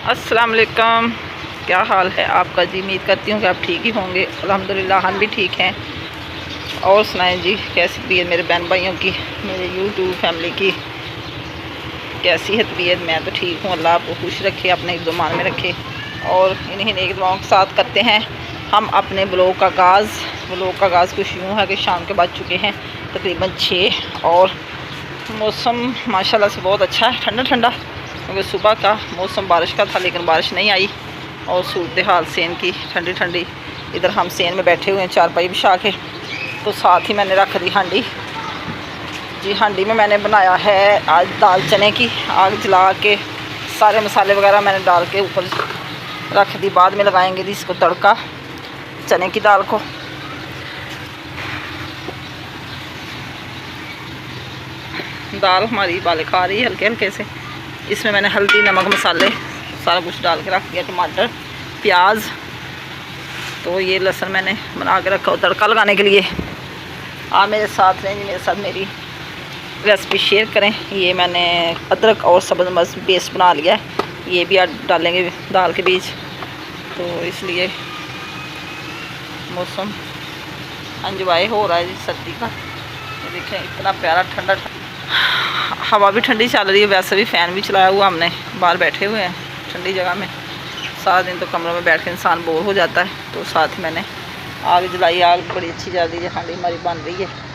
अस्सलाम वालेकुम। क्या हाल है आपका जी? उम्मीद करती हूँ कि आप ठीक ही होंगे। अल्हम्दुलिल्लाह हम भी ठीक हैं। और सुनाएं जी, कैसी तबीयत मेरे बहन भाइयों की, मेरे यूट्यूब फैमिली की कैसी है तबीयत? मैं तो ठीक हूँ। अल्लाह आपको खुश रखे, अपने ईमान में रखे। और इन्हीं नेक दुआओं के साथ करते हैं हम अपने ब्लॉग का आगाज़। ब्लॉग का आगाज़ कुछ यूँ है कि शाम के बज चुके हैं तकरीबन 6 और मौसम माशाल्लाह से बहुत अच्छा है, ठंडा ठंडा। क्योंकि सुबह का मौसम बारिश का था लेकिन बारिश नहीं आई। और सूरत हाल सेन की ठंडी ठंडी। इधर हम सेन में बैठे हुए हैं चारपाई बिछा के। तो साथ ही मैंने रख दी हांडी जी। हांडी में मैंने बनाया है आज दाल चने की। आग जला के सारे मसाले वगैरह मैंने डाल के ऊपर रख दी। बाद में लगाएंगे इसको तड़का, चने की दाल को। दाल हमारी बाले खा रही है हल्के हल्के से। इसमें मैंने हल्दी नमक मसाले सारा कुछ डाल के रख दिया, टमाटर प्याज। तो ये लहसुन मैंने बना के रखा हो तड़का लगाने के लिए। आप मेरे साथ रहें जी, मेरे साथ मेरी रेसिपी शेयर करें। ये मैंने अदरक और सब्ज़ मिर्च पेस्ट बना लिया है, ये भी डालेंगे दाल के बीच। तो इसलिए मौसम एंजॉय हो रहा है जी सर्दी का। ये देखें इतना प्यारा ठंडा हवा भी ठंडी चल रही है। वैसे भी फ़ैन भी चलाया हुआ हमने, बाहर बैठे हुए हैं ठंडी जगह में। सारा दिन तो कमरों में बैठ के इंसान बोर हो जाता है। तो साथ ही मैंने आग जलाई। आग बड़ी अच्छी जल रही है, हांडी हमारी बन रही है।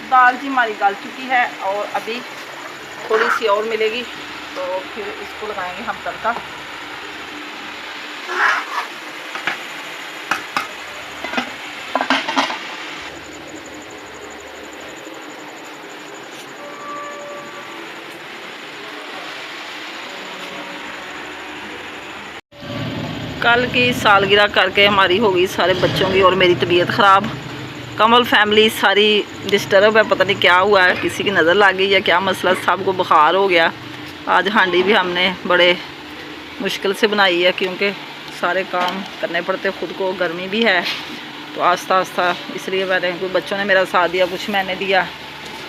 दाल जी हमारी गल चुकी है और अभी थोड़ी सी और मिलेगी तो फिर इसको लगाएंगे हम तड़का। कल की सालगिरह करके हमारी हो गई सारे बच्चों की और मेरी तबीयत ख़राब। कमल फैमिली सारी डिस्टर्ब है, पता नहीं क्या हुआ है, किसी की नज़र लग गई या क्या मसला, सबको बुखार हो गया। आज हांडी भी हमने बड़े मुश्किल से बनाई है क्योंकि सारे काम करने पड़ते, ख़ुद को गर्मी भी है। तो आस्ता आस्ता इसलिए मैंने, कुछ बच्चों ने मेरा साथ दिया, कुछ मैंने दिया।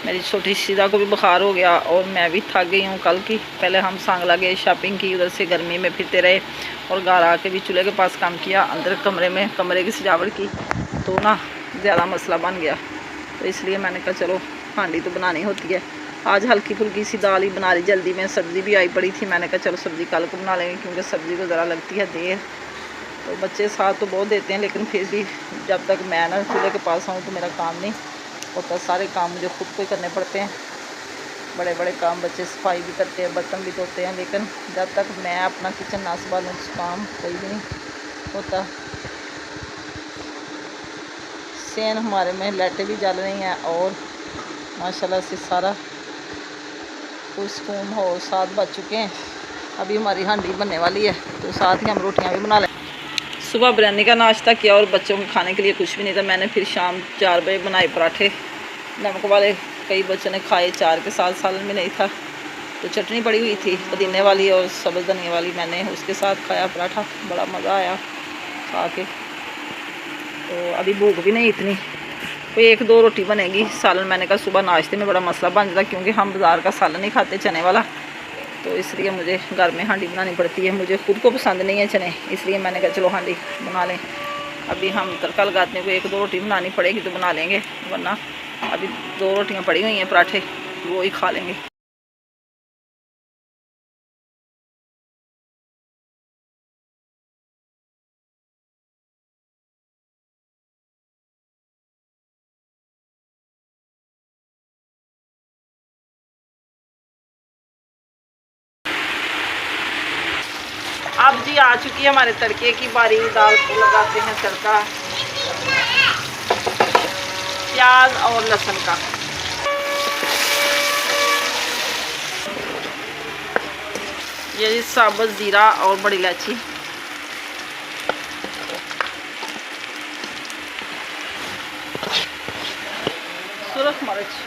मेरी छोटी शीरा को भी बुखार हो गया और मैं भी थक गई हूँ कल की। पहले हम सांगला गए, शॉपिंग की, उधर से गर्मी में फिरते रहे और घर आके भी चूल्हे के पास काम किया, अंदर कमरे में कमरे की सजावट की। तो ना ज़्यादा मसला बन गया। तो इसलिए मैंने कहा चलो हांडी तो बनानी होती है। आज हल्की फुल्की सी दाल ही बना ली जल्दी में। सब्ज़ी भी आई पड़ी थी, मैंने कहा चलो सब्ज़ी कल को बना लेंगे क्योंकि सब्ज़ी को ज़रा लगती है देर। तो बच्चे साथ तो बहुत देते हैं लेकिन फिर भी जब तक मैं ना चूल्हे के पास आऊँ तो मेरा काम नहीं होता। सारे काम मुझे खुद को ही करने पड़ते हैं, बड़े बड़े काम। बच्चे सफाई भी करते हैं, बर्तन भी धोते हैं, लेकिन जब तक मैं अपना किचन ना संभालूँ काम कोई भी नहीं होता। सेन हमारे में लाइटें भी जल रही हैं और माशाल्लाह से सारा पुरसकून हो। 7 बज चुके हैं, अभी हमारी हांडी बनने वाली है तो साथ ही हम रोटियां भी बना लें। सुबह बिरयानी का नाश्ता किया और बच्चों को खाने के लिए कुछ भी नहीं था। मैंने फिर शाम 4 बजे बनाए पराठे नमक वाले। कई बच्चों ने खाए, 4 के साथ सालन में नहीं था तो चटनी पड़ी हुई थी पुदीने वाली और सब्ज़ धनिया वाली, मैंने उसके साथ खाया पराठा। बड़ा मज़ा आया खा के। तो अभी भूख भी नहीं इतनी, कोई 1-2 रोटी बनेगी। सालन मैंने कहा सुबह नाश्ते में बड़ा मसला बन जाता क्योंकि हम बाज़ार का सालन नहीं खाते चने वाला। तो इसलिए मुझे घर में हांडी बनानी पड़ती है। मुझे खुद को पसंद नहीं है चने, इसलिए मैंने कहा चलो हांडी बना लें। अभी हम तड़का लगाते हैं, कोई 1-2 रोटी बनानी पड़ेगी तो बना लेंगे, वरना अभी 2 रोटियां पड़ी हुई हैं पराठे, वो ही खा लेंगे। अब जी आ चुकी है हमारे तड़के की बारी। दाल को लगाते हैं तड़का प्याज और लहसुन का। ये जी साबुत ज़ीरा और बड़ी इलायची, सुरख मिर्च,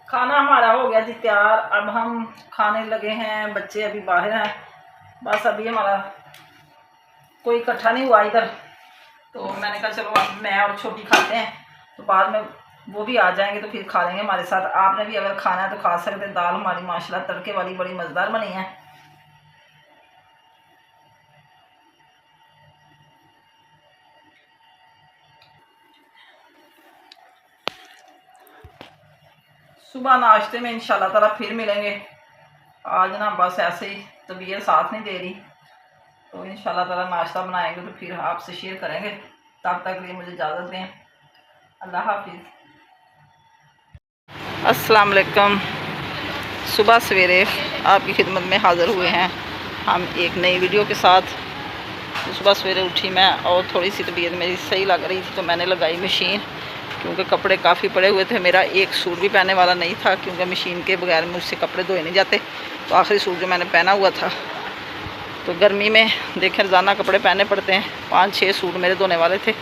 खाना हमारा हो गया जी तैयार। अब हम खाने लगे हैं, बच्चे अभी बाहर हैं। बस अभी हमारा कोई इकट्ठा नहीं हुआ इधर, तो मैंने कहा चलो अब मैं और छोटी खाते हैं, तो बाद में वो भी आ जाएंगे तो फिर खा लेंगे हमारे साथ। आपने भी अगर खाना है तो खा सकते हैं। दाल हमारी माशाल्लाह तड़के वाली बड़ी मज़ेदार बनी है। सुबह नाश्ते में इंशाल्लाह ताला फिर मिलेंगे। आज ना बस ऐसे ही तबीयत साथ नहीं दे रही, तो इंशाल्लाह ताला नाश्ता बनाएंगे तो फिर आपसे शेयर करेंगे। तब तक लिए मुझे इजाज़त दें। अल्लाह हाफिज़। अस्सलाम वालेकुम। सुबह सवेरे आपकी खिदमत में हाज़िर हुए हैं हम एक नई वीडियो के साथ। तो सुबह सवेरे उठी मैं और थोड़ी सी तबीयत मेरी सही लग रही थी, तो मैंने लगाई मशीन, क्योंकि कपड़े काफ़ी पड़े हुए थे। मेरा एक सूट भी पहनने वाला नहीं था, क्योंकि मशीन के बगैर मुझसे कपड़े धोए नहीं जाते। तो आखिरी सूट जो मैंने पहना हुआ था, तो गर्मी में देखें रोज़ाना कपड़े पहनने पड़ते हैं। 5-6 सूट मेरे धोने वाले थे,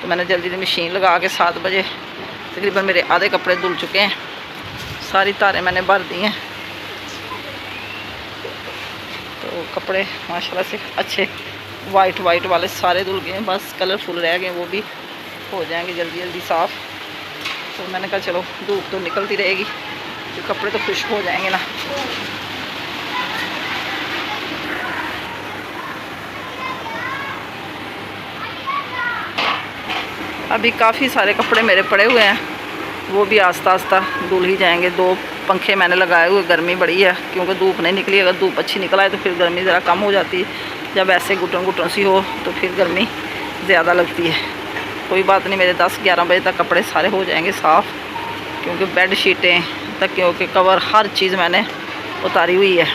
तो मैंने जल्दी जल्दी मशीन लगा के 7 बजे तकरीबन मेरे आधे कपड़े धुल चुके हैं। सारी तारें मैंने भर दी हैं, तो कपड़े माशाल्लाह से अच्छे वाइट वाले सारे धुल गए हैं। बस कलरफुल रह गए, वो भी हो जाएंगे जल्दी जल्दी साफ़। तो मैंने कहा चलो धूप तो निकलती रहेगी, तो कपड़े तो खुश्क हो जाएंगे ना। अभी काफ़ी सारे कपड़े मेरे पड़े हुए हैं, वो भी आस्ता आस्ता धुल ही जाएंगे। 2 पंखे मैंने लगाए हुए, गर्मी बड़ी है क्योंकि धूप नहीं निकली। अगर धूप अच्छी निकल आए तो फिर गर्मी ज़रा कम हो जाती है। जब ऐसे घुटन सी हो तो फिर गर्मी ज़्यादा लगती है। कोई बात नहीं, मेरे 10-11 बजे तक कपड़े सारे हो जाएंगे साफ़, क्योंकि बेड शीटें तकियों के कवर हर चीज़ मैंने उतारी हुई है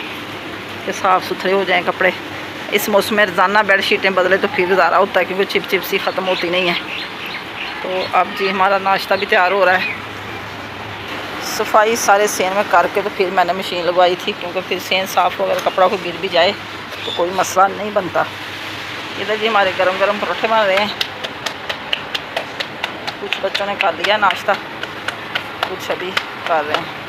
कि साफ़ सुथरे हो जाएँ कपड़े। इस मौसम में रोज़ाना बेड शीटें बदले तो फिर ज़्यादा होता है, क्योंकि चिप सी ख़त्म होती नहीं है। तो अब जी हमारा नाश्ता भी तैयार हो रहा है। सफाई सारे सेन में करके तो फिर मैंने मशीन लगवाई थी, क्योंकि फिर सेन साफ़ हो, अगर कपड़ा को गिर भी जाए तो कोई मसला नहीं बनता। इधर जी हमारे गरम गरम परोठे बन रहे हैं। कुछ बच्चों ने कर लिया नाश्ता, कुछ अभी कर रहे हैं।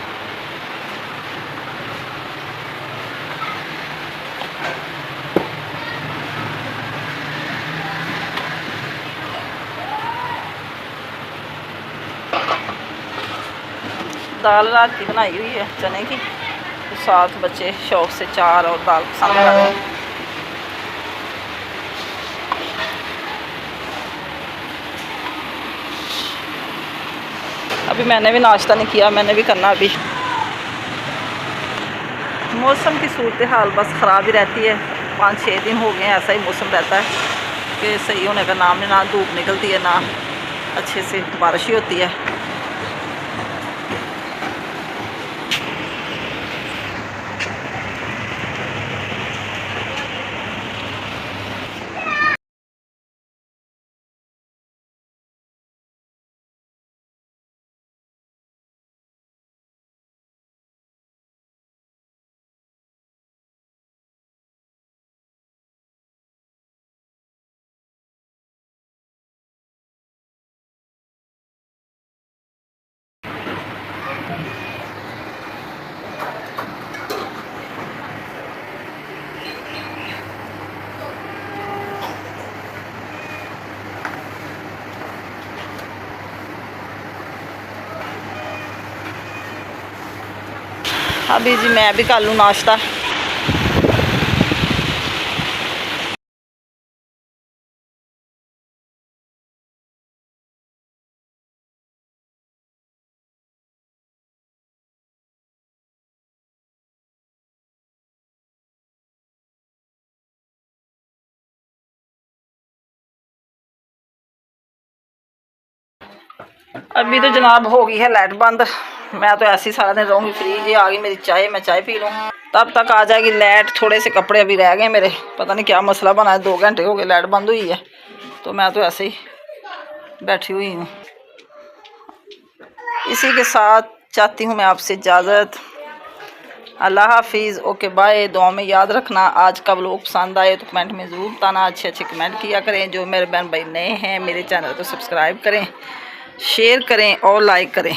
दाल रात की बनाई हुई है चने की, तो साथ बच्चे शौक़ से चार और दाल पसंद कर रहे हैं। अभी मैंने भी नाश्ता नहीं किया, मैंने भी करना। अभी मौसम की सूरत हाल बस ख़राब ही रहती है। 5-6 दिन हो गए ऐसा ही मौसम रहता है कि सही होने का नाम नहीं, ना धूप निकलती है ना अच्छे से बारिश ही होती है। अभी जी मैं भी कर लूँ नाश्ता। अभी तो जनाब हो गई है लाइट बंद। मैं तो ऐसे ही सारा दिन रहूँगी फ्री। ये आ गई मेरी चाय, मैं चाय पी लूँ, तब तक आ जाएगी लाइट। थोड़े से कपड़े अभी रह गए मेरे, पता नहीं क्या मसला बना है, 2 घंटे हो गए लाइट बंद हुई है, तो मैं तो ऐसे ही बैठी हुई हूँ। इसी के साथ चाहती हूँ मैं आपसे इजाज़त। अल्लाह हाफिज़, ओके बाय। दुआ में याद रखना। आज का व्लॉग पसंद आए तो कमेंट में ज़रूर बताना, अच्छे अच्छे कमेंट किया करें। जो मेरे बहन भाई नए हैं मेरे चैनल को सब्सक्राइब करें, शेयर करें और लाइक करें।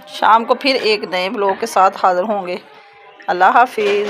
शाम को फिर एक नए व्लॉग के साथ हाज़िर होंगे। अल्लाह हाफिज़।